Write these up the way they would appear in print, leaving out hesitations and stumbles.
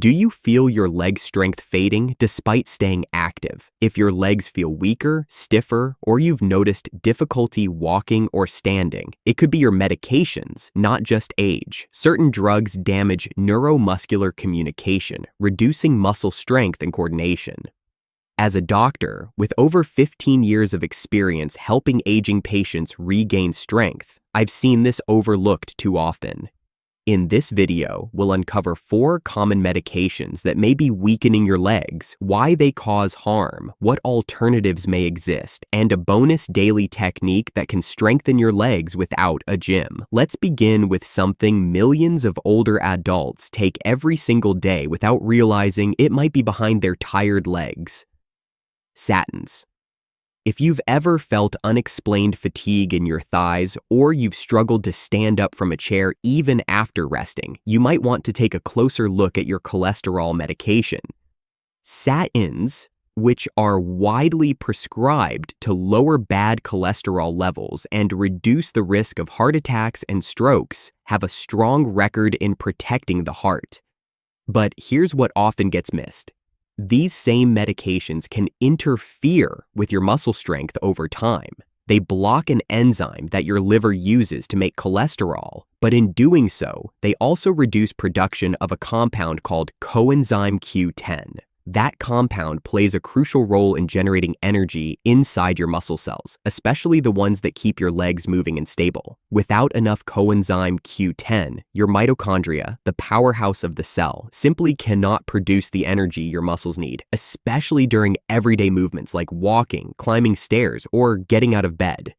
Do you feel your leg strength fading despite staying active? If your legs feel weaker, stiffer, or you've noticed difficulty walking or standing, it could be your medications, not just age. Certain drugs damage neuromuscular communication, reducing muscle strength and coordination. As a doctor, with over 15 years of experience helping aging patients regain strength, I've seen this overlooked too often. In this video, we'll uncover 4 common medications that may be weakening your legs, why they cause harm, what alternatives may exist, and a bonus daily technique that can strengthen your legs without a gym. Let's begin with something millions of older adults take every single day without realizing it might be behind their tired legs. Statins. If you've ever felt unexplained fatigue in your thighs, or you've struggled to stand up from a chair even after resting, you might want to take a closer look at your cholesterol medication. Statins, which are widely prescribed to lower bad cholesterol levels and reduce the risk of heart attacks and strokes, have a strong record in protecting the heart. But here's what often gets missed. These same medications can interfere with your muscle strength over time. They block an enzyme that your liver uses to make cholesterol, but in doing so, they also reduce production of a compound called coenzyme Q10. That compound plays a crucial role in generating energy inside your muscle cells, especially the ones that keep your legs moving and stable. Without enough coenzyme Q10, your mitochondria, the powerhouse of the cell, simply cannot produce the energy your muscles need, especially during everyday movements like walking, climbing stairs, or getting out of bed.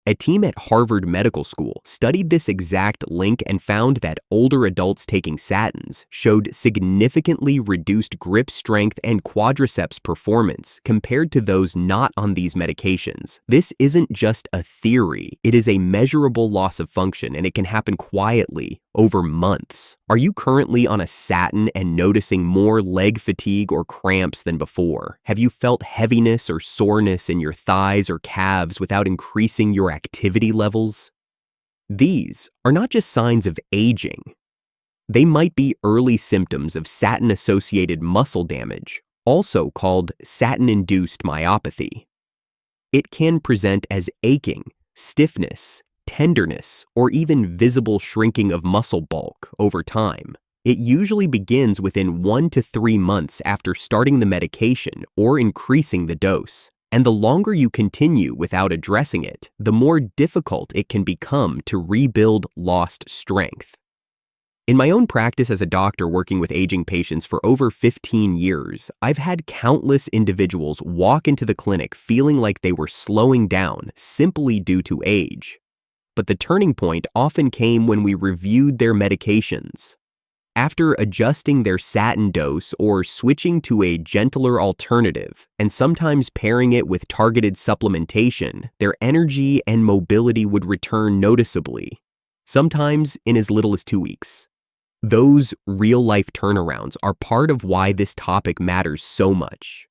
A team at Harvard Medical School studied this exact link and found that older adults taking statins showed significantly reduced grip strength and quadriceps performance compared to those not on these medications. This isn't just a theory, it is a measurable loss of function, and it can happen quietly over months. Are you currently on a statin and noticing more leg fatigue or cramps than before? Have you felt heaviness or soreness in your thighs or calves without increasing your activity levels? These are not just signs of aging. They might be early symptoms of statin-associated muscle damage, also called statin-induced myopathy. It can present as aching, stiffness, tenderness, or even visible shrinking of muscle bulk over time. It usually begins within 1 to 3 months after starting the medication or increasing the dose. And the longer you continue without addressing it, the more difficult it can become to rebuild lost strength. In my own practice as a doctor working with aging patients for over 15 years, I've had countless individuals walk into the clinic feeling like they were slowing down simply due to age. But the turning point often came when we reviewed their medications. After adjusting their statin dose or switching to a gentler alternative, and sometimes pairing it with targeted supplementation, their energy and mobility would return noticeably, sometimes in as little as 2 weeks. Those real-life turnarounds are part of why this topic matters so much.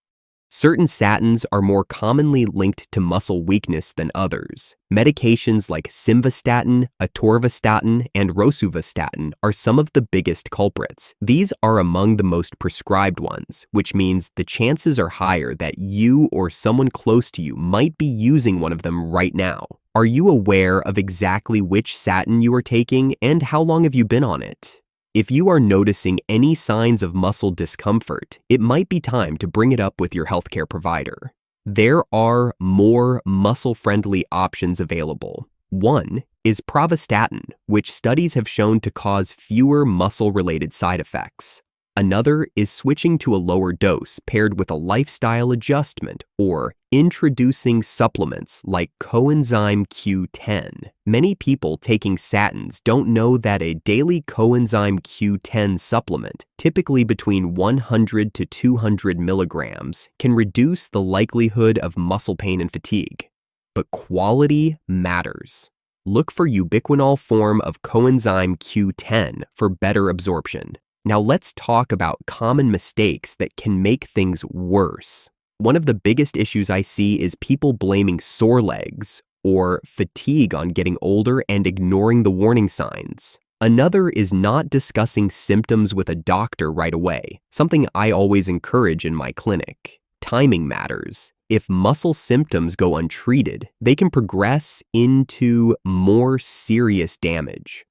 Certain statins are more commonly linked to muscle weakness than others. Medications like simvastatin, atorvastatin, and rosuvastatin are some of the biggest culprits. These are among the most prescribed ones, which means the chances are higher that you or someone close to you might be using one of them right now. Are you aware of exactly which statin you are taking, and how long have you been on it? If you are noticing any signs of muscle discomfort, it might be time to bring it up with your healthcare provider. There are more muscle-friendly options available. One is pravastatin, which studies have shown to cause fewer muscle-related side effects. Another is switching to a lower dose paired with a lifestyle adjustment or introducing supplements like coenzyme Q10. Many people taking statins don't know that a daily coenzyme Q10 supplement, typically between 100 to 200 milligrams, can reduce the likelihood of muscle pain and fatigue. But quality matters. Look for ubiquinol form of coenzyme Q10 for better absorption. Now let's talk about common mistakes that can make things worse. One of the biggest issues I see is people blaming sore legs or fatigue on getting older and ignoring the warning signs. Another is not discussing symptoms with a doctor right away, something I always encourage in my clinic. Timing matters. If muscle symptoms go untreated, they can progress into more serious damage.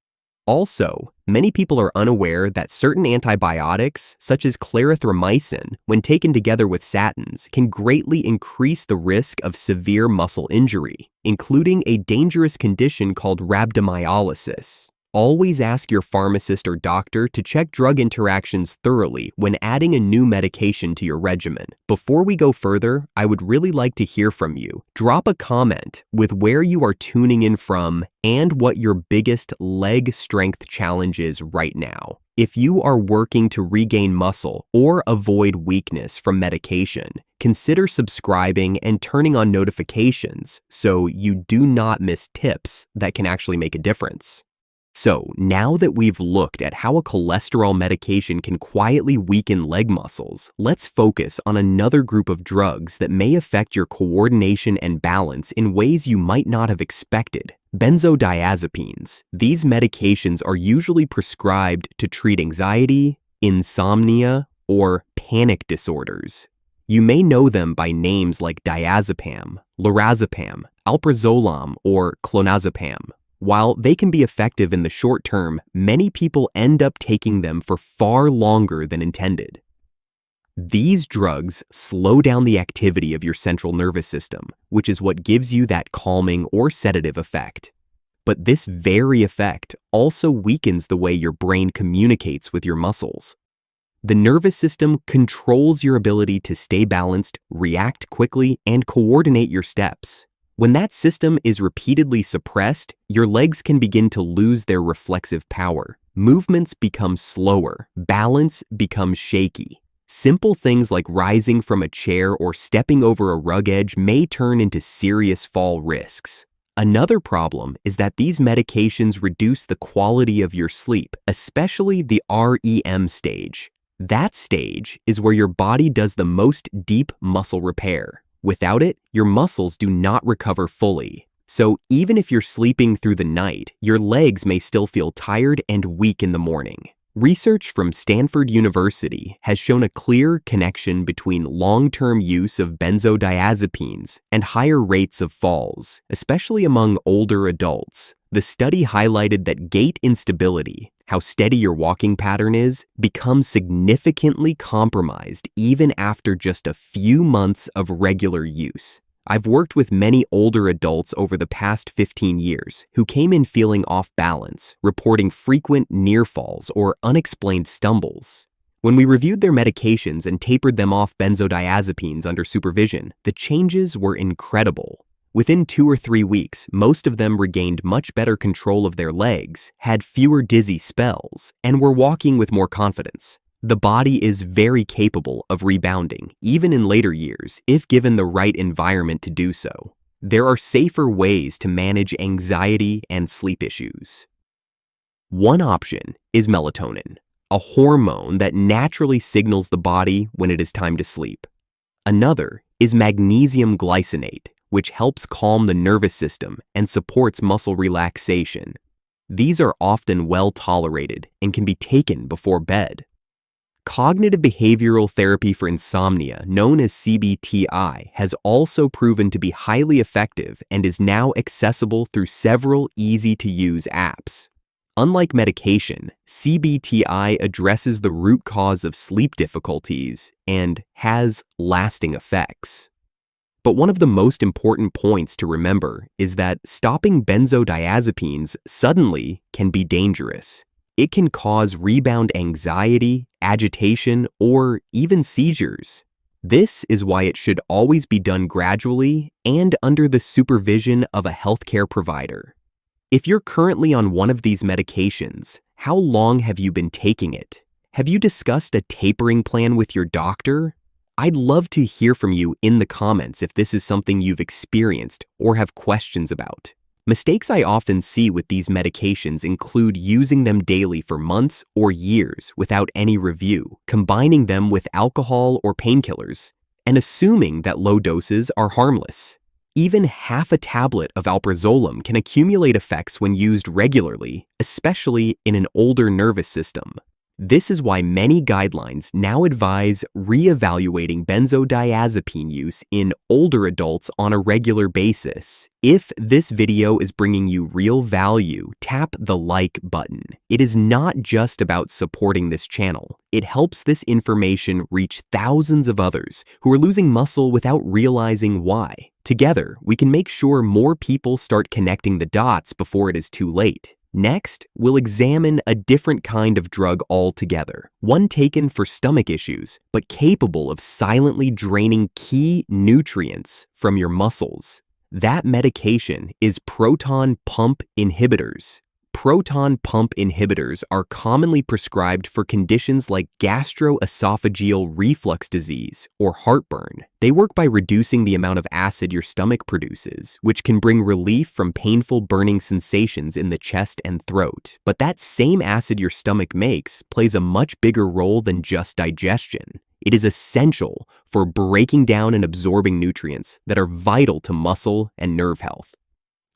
Also, many people are unaware that certain antibiotics, such as clarithromycin, when taken together with statins, can greatly increase the risk of severe muscle injury, including a dangerous condition called rhabdomyolysis. Always ask your pharmacist or doctor to check drug interactions thoroughly when adding a new medication to your regimen. Before we go further, I would really like to hear from you. Drop a comment with where you are tuning in from and what your biggest leg strength challenge is right now. If you are working to regain muscle or avoid weakness from medication, consider subscribing and turning on notifications so you do not miss tips that can actually make a difference. So, now that we've looked at how a cholesterol medication can quietly weaken leg muscles, let's focus on another group of drugs that may affect your coordination and balance in ways you might not have expected. Benzodiazepines. These medications are usually prescribed to treat anxiety, insomnia, or panic disorders. You may know them by names like diazepam, lorazepam, alprazolam, or clonazepam. While they can be effective in the short term, many people end up taking them for far longer than intended. These drugs slow down the activity of your central nervous system, which is what gives you that calming or sedative effect. But this very effect also weakens the way your brain communicates with your muscles. The nervous system controls your ability to stay balanced, react quickly, and coordinate your steps. When that system is repeatedly suppressed, your legs can begin to lose their reflexive power. Movements become slower, balance becomes shaky. Simple things like rising from a chair or stepping over a rug edge may turn into serious fall risks. Another problem is that these medications reduce the quality of your sleep, especially the REM stage. That stage is where your body does the most deep muscle repair. Without it, your muscles do not recover fully. So even if you're sleeping through the night, your legs may still feel tired and weak in the morning. Research from Stanford University has shown a clear connection between long-term use of benzodiazepines and higher rates of falls, especially among older adults. The study highlighted that gait instability, how steady your walking pattern is, becomes significantly compromised even after just a few months of regular use. I've worked with many older adults over the past 15 years who came in feeling off balance, reporting frequent near falls or unexplained stumbles. When we reviewed their medications and tapered them off benzodiazepines under supervision, the changes were incredible. Within 2 or 3 weeks, most of them regained much better control of their legs, had fewer dizzy spells, and were walking with more confidence. The body is very capable of rebounding, even in later years, if given the right environment to do so. There are safer ways to manage anxiety and sleep issues. One option is melatonin, a hormone that naturally signals the body when it is time to sleep. Another is magnesium glycinate, which helps calm the nervous system and supports muscle relaxation. These are often well tolerated and can be taken before bed. Cognitive behavioral therapy for insomnia, known as CBTI, has also proven to be highly effective and is now accessible through several easy-to-use apps. Unlike medication, CBTI addresses the root cause of sleep difficulties and has lasting effects. But one of the most important points to remember is that stopping benzodiazepines suddenly can be dangerous. It can cause rebound anxiety, agitation, or even seizures. This is why it should always be done gradually and under the supervision of a healthcare provider. If you're currently on one of these medications, how long have you been taking it? Have you discussed a tapering plan with your doctor? I'd love to hear from you in the comments if this is something you've experienced or have questions about. Mistakes I often see with these medications include using them daily for months or years without any review, combining them with alcohol or painkillers, and assuming that low doses are harmless. Even half a tablet of alprazolam can accumulate effects when used regularly, especially in an older nervous system. This is why many guidelines now advise reevaluating benzodiazepine use in older adults on a regular basis. If this video is bringing you real value, tap the like button. It is not just about supporting this channel. It helps this information reach thousands of others who are losing muscle without realizing why. Together, we can make sure more people start connecting the dots before it is too late. Next, we'll examine a different kind of drug altogether, one taken for stomach issues, but capable of silently draining key nutrients from your muscles. That medication is proton pump inhibitors. Proton pump inhibitors are commonly prescribed for conditions like gastroesophageal reflux disease or heartburn. They work by reducing the amount of acid your stomach produces, which can bring relief from painful burning sensations in the chest and throat. But that same acid your stomach makes plays a much bigger role than just digestion. It is essential for breaking down and absorbing nutrients that are vital to muscle and nerve health.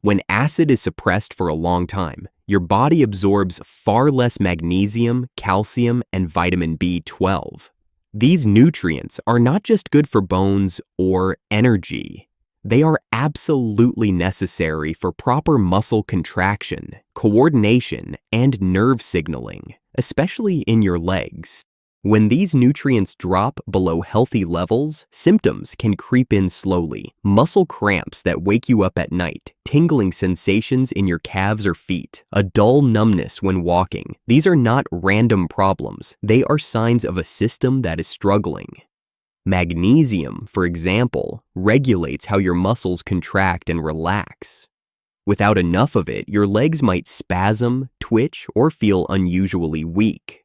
When acid is suppressed for a long time, your body absorbs far less magnesium, calcium, and vitamin B12. These nutrients are not just good for bones or energy. They are absolutely necessary for proper muscle contraction, coordination, and nerve signaling, especially in your legs. When these nutrients drop below healthy levels, symptoms can creep in slowly. Muscle cramps that wake you up at night, tingling sensations in your calves or feet, a dull numbness when walking. These are not random problems. They are signs of a system that is struggling. Magnesium, for example, regulates how your muscles contract and relax. Without enough of it, your legs might spasm, twitch, or feel unusually weak.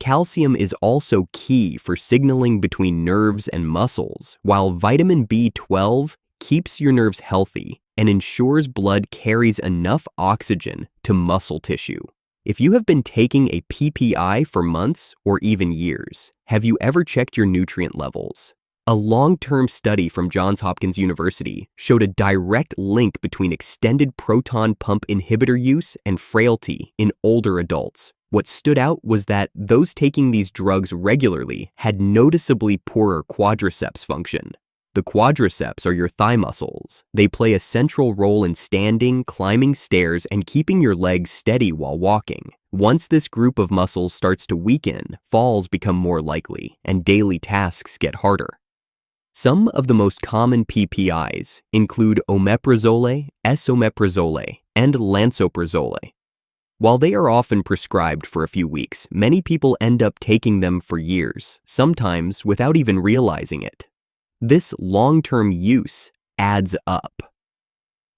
Calcium is also key for signaling between nerves and muscles, while vitamin B12 keeps your nerves healthy and ensures blood carries enough oxygen to muscle tissue. If you have been taking a PPI for months or even years, have you ever checked your nutrient levels? A long-term study from Johns Hopkins University showed a direct link between extended proton pump inhibitor use and frailty in older adults. What stood out was that those taking these drugs regularly had noticeably poorer quadriceps function. The quadriceps are your thigh muscles. They play a central role in standing, climbing stairs, and keeping your legs steady while walking. Once this group of muscles starts to weaken, falls become more likely, and daily tasks get harder. Some of the most common PPIs include omeprazole, esomeprazole, and lansoprazole. While they are often prescribed for a few weeks, many people end up taking them for years, sometimes without even realizing it. This long-term use adds up.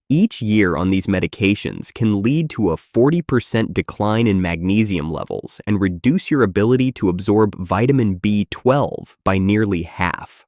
Each year on these medications can lead to a 40% decline in magnesium levels and reduce your ability to absorb vitamin B12 by nearly half.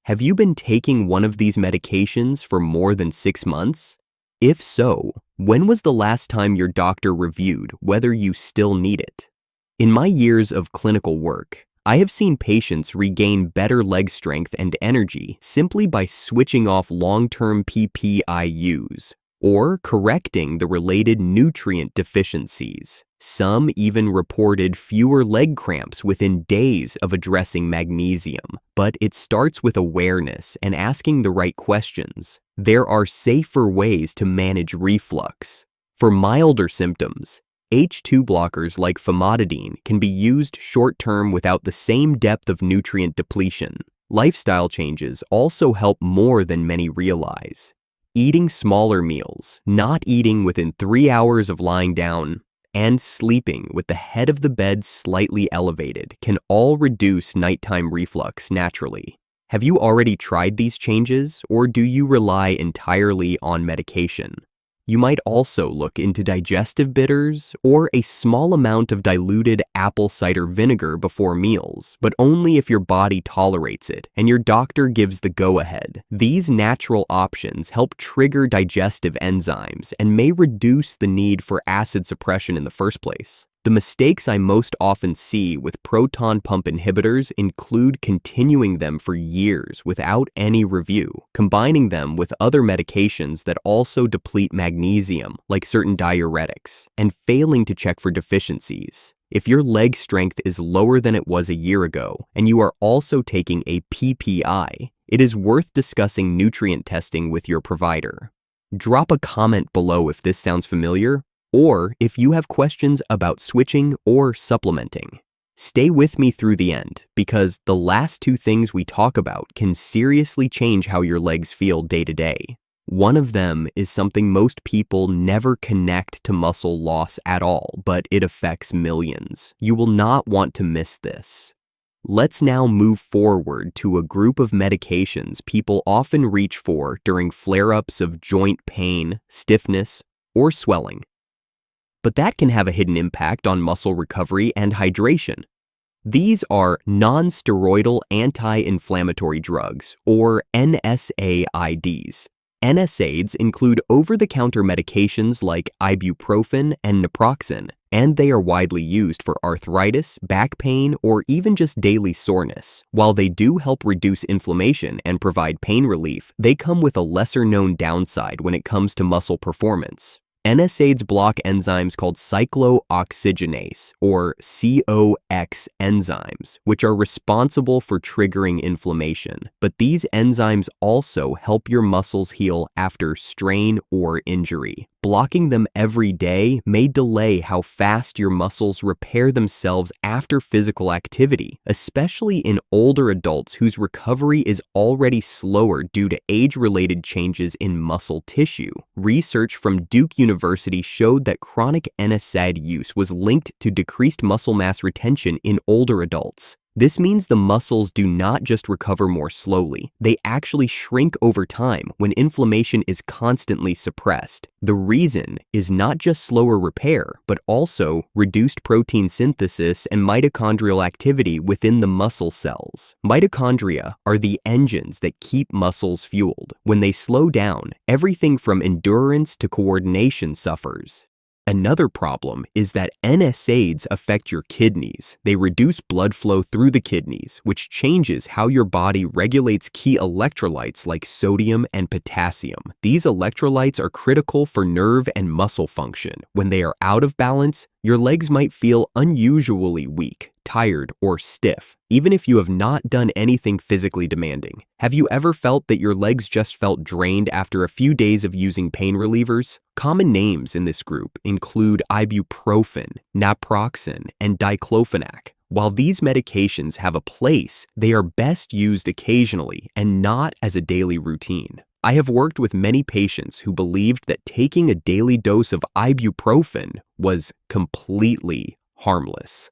Have you been taking one of these medications for more than 6 months? If so, when was the last time your doctor reviewed whether you still need it? In my years of clinical work, I have seen patients regain better leg strength and energy simply by switching off long-term PPIs or correcting the related nutrient deficiencies. Some even reported fewer leg cramps within days of addressing magnesium, but it starts with awareness and asking the right questions. There are safer ways to manage reflux. For milder symptoms, H2 blockers like famotidine can be used short-term without the same depth of nutrient depletion. Lifestyle changes also help more than many realize. Eating smaller meals, not eating within 3 hours of lying down, and sleeping with the head of the bed slightly elevated can all reduce nighttime reflux naturally. Have you already tried these changes, or do you rely entirely on medication? You might also look into digestive bitters or a small amount of diluted apple cider vinegar before meals, but only if your body tolerates it and your doctor gives the go-ahead. These natural options help trigger digestive enzymes and may reduce the need for acid suppression in the first place. The mistakes I most often see with proton pump inhibitors include continuing them for years without any review, combining them with other medications that also deplete magnesium, like certain diuretics, and failing to check for deficiencies. If your leg strength is lower than it was a year ago, and you are also taking a PPI, it is worth discussing nutrient testing with your provider. Drop a comment below if this sounds familiar, or if you have questions about switching or supplementing. Stay with me through the end, because the last two things we talk about can seriously change how your legs feel day to day. One of them is something most people never connect to muscle loss at all, but it affects millions. You will not want to miss this. Let's now move forward to a group of medications people often reach for during flare-ups of joint pain, stiffness, or swelling. But that can have a hidden impact on muscle recovery and hydration. These are non-steroidal anti-inflammatory drugs, or NSAIDs. NSAIDs include over-the-counter medications like ibuprofen and naproxen, and they are widely used for arthritis, back pain, or even just daily soreness. While they do help reduce inflammation and provide pain relief, they come with a lesser-known downside when it comes to muscle performance. NSAIDs block enzymes called cyclooxygenase, or COX enzymes, which are responsible for triggering inflammation. But these enzymes also help your muscles heal after strain or injury. Blocking them every day may delay how fast your muscles repair themselves after physical activity, especially in older adults whose recovery is already slower due to age-related changes in muscle tissue. Research from Duke University showed that chronic NSAID use was linked to decreased muscle mass retention in older adults. This means the muscles do not just recover more slowly, they actually shrink over time when inflammation is constantly suppressed. The reason is not just slower repair, but also reduced protein synthesis and mitochondrial activity within the muscle cells. Mitochondria are the engines that keep muscles fueled. When they slow down, everything from endurance to coordination suffers. Another problem is that NSAIDs affect your kidneys. They reduce blood flow through the kidneys, which changes how your body regulates key electrolytes like sodium and potassium. These electrolytes are critical for nerve and muscle function. When they are out of balance, your legs might feel unusually weak, tired, or stiff, even if you have not done anything physically demanding. Have you ever felt that your legs just felt drained after a few days of using pain relievers? Common names in this group include ibuprofen, naproxen, and diclofenac. While these medications have a place, they are best used occasionally and not as a daily routine. I have worked with many patients who believed that taking a daily dose of ibuprofen was completely harmless.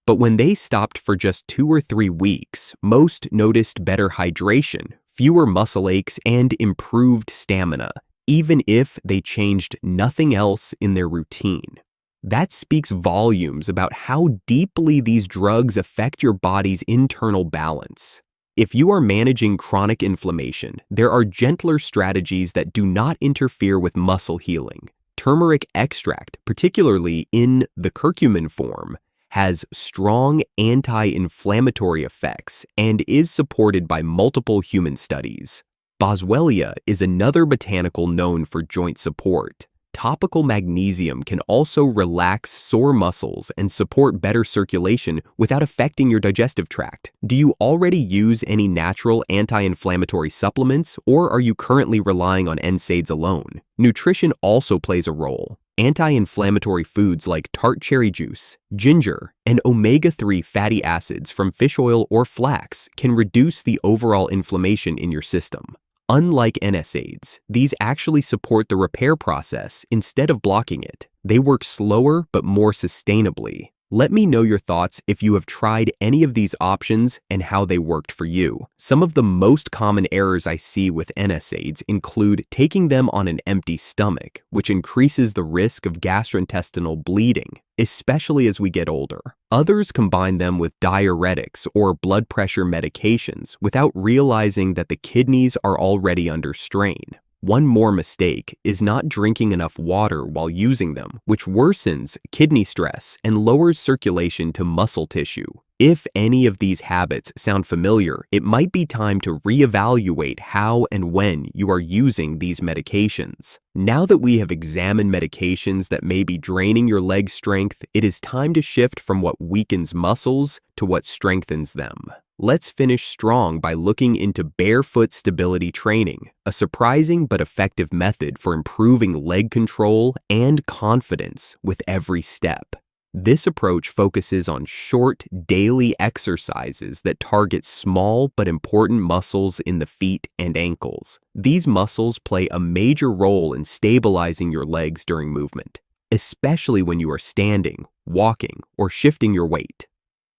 But when they stopped for just 2 or 3 weeks, most noticed better hydration, fewer muscle aches, and improved stamina, even if they changed nothing else in their routine. That speaks volumes about how deeply these drugs affect your body's internal balance. If you are managing chronic inflammation, there are gentler strategies that do not interfere with muscle healing. Turmeric extract, particularly in the curcumin form, has strong anti-inflammatory effects and is supported by multiple human studies. Boswellia is another botanical known for joint support. Topical magnesium can also relax sore muscles and support better circulation without affecting your digestive tract. Do you already use any natural anti-inflammatory supplements, or are you currently relying on NSAIDs alone? Nutrition also plays a role. Anti-inflammatory foods like tart cherry juice, ginger, and omega-3 fatty acids from fish oil or flax can reduce the overall inflammation in your system. Unlike NSAIDs, these actually support the repair process instead of blocking it. They work slower but more sustainably. Let me know your thoughts if you have tried any of these options and how they worked for you. Some of the most common errors I see with NSAIDs include taking them on an empty stomach, which increases the risk of gastrointestinal bleeding, especially as we get older. Others combine them with diuretics or blood pressure medications without realizing that the kidneys are already under strain. One more mistake is not drinking enough water while using them, which worsens kidney stress and lowers circulation to muscle tissue. If any of these habits sound familiar, it might be time to reevaluate how and when you are using these medications. Now that we have examined medications that may be draining your leg strength, it is time to shift from what weakens muscles to what strengthens them. Let's finish strong by looking into barefoot stability training, a surprising but effective method for improving leg control and confidence with every step. This approach focuses on short, daily exercises that target small but important muscles in the feet and ankles. These muscles play a major role in stabilizing your legs during movement, especially when you are standing, walking, or shifting your weight.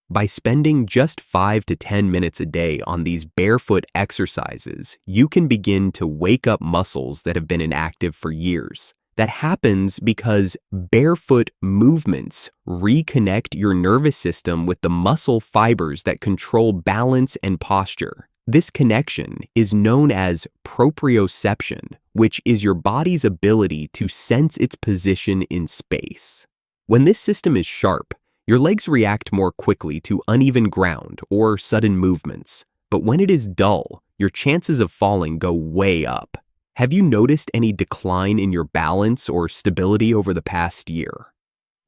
By spending just 5 to 10 minutes a day on these barefoot exercises, you can begin to wake up muscles that have been inactive for years. That happens because barefoot movements reconnect your nervous system with the muscle fibers that control balance and posture. This connection is known as proprioception, which is your body's ability to sense its position in space. When this system is sharp, your legs react more quickly to uneven ground or sudden movements. But when it is dull, your chances of falling go way up. Have you noticed any decline in your balance or stability over the past year?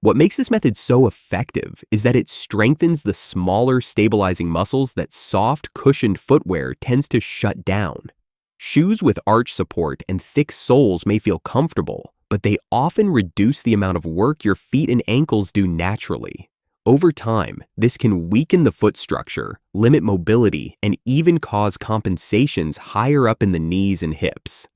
What makes this method so effective is that it strengthens the smaller stabilizing muscles that soft, cushioned footwear tends to shut down. Shoes with arch support and thick soles may feel comfortable, but they often reduce the amount of work your feet and ankles do naturally. Over time, this can weaken the foot structure, limit mobility, and even cause compensations higher up in the knees and hips.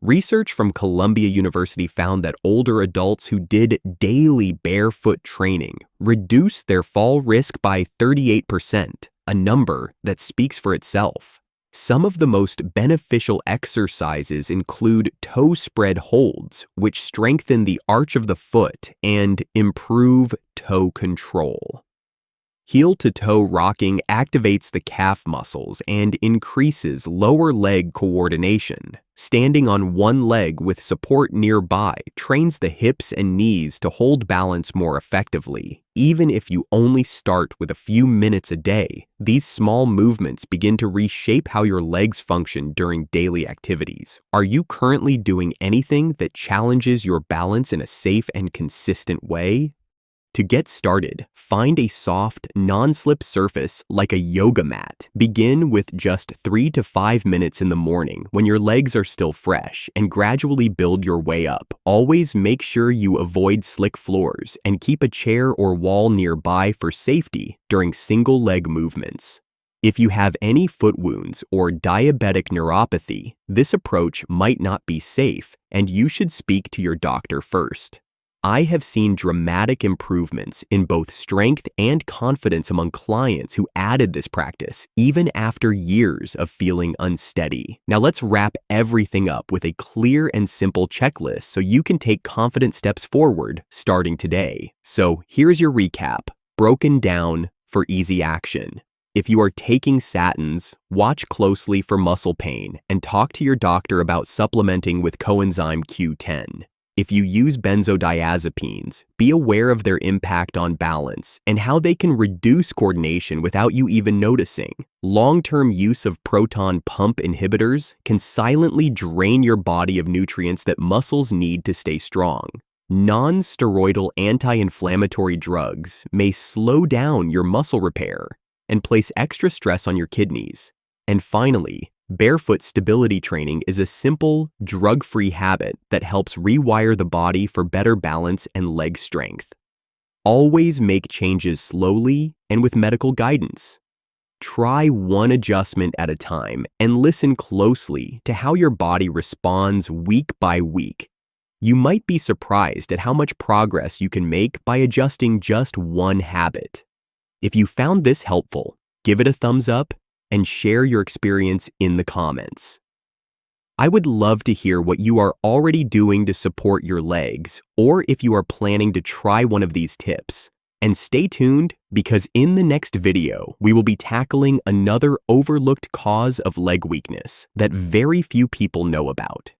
Research from Columbia University found that older adults who did daily barefoot training reduced their fall risk by 38%, a number that speaks for itself. Some of the most beneficial exercises include toe spread holds, which strengthen the arch of the foot and improve toe control. Heel-to-toe rocking activates the calf muscles and increases lower leg coordination. Standing on one leg with support nearby trains the hips and knees to hold balance more effectively. Even if you only start with a few minutes a day, these small movements begin to reshape how your legs function during daily activities. Are you currently doing anything that challenges your balance in a safe and consistent way? To get started, find a soft, non-slip surface like a yoga mat. Begin with just 3 to 5 minutes in the morning when your legs are still fresh and gradually build your way up. Always make sure you avoid slick floors and keep a chair or wall nearby for safety during single leg movements. If you have any foot wounds or diabetic neuropathy, this approach might not be safe and you should speak to your doctor first. I have seen dramatic improvements in both strength and confidence among clients who added this practice, even after years of feeling unsteady. Now let's wrap everything up with a clear and simple checklist so you can take confident steps forward starting today. So here's your recap, broken down for easy action. If you are taking statins, watch closely for muscle pain and talk to your doctor about supplementing with coenzyme Q10. If you use benzodiazepines, be aware of their impact on balance and how they can reduce coordination without you even noticing. Long-term use of proton pump inhibitors can silently drain your body of nutrients that muscles need to stay strong. Non-steroidal anti-inflammatory drugs may slow down your muscle repair and place extra stress on your kidneys. And finally, barefoot stability training is a simple, drug-free habit that helps rewire the body for better balance and leg strength. Always make changes slowly and with medical guidance. Try one adjustment at a time and listen closely to how your body responds week by week. You might be surprised at how much progress you can make by adjusting just one habit. If you found this helpful, give it a thumbs up and share your experience in the comments. I would love to hear what you are already doing to support your legs, or if you are planning to try one of these tips. And stay tuned, because in the next video, we will be tackling another overlooked cause of leg weakness that very few people know about.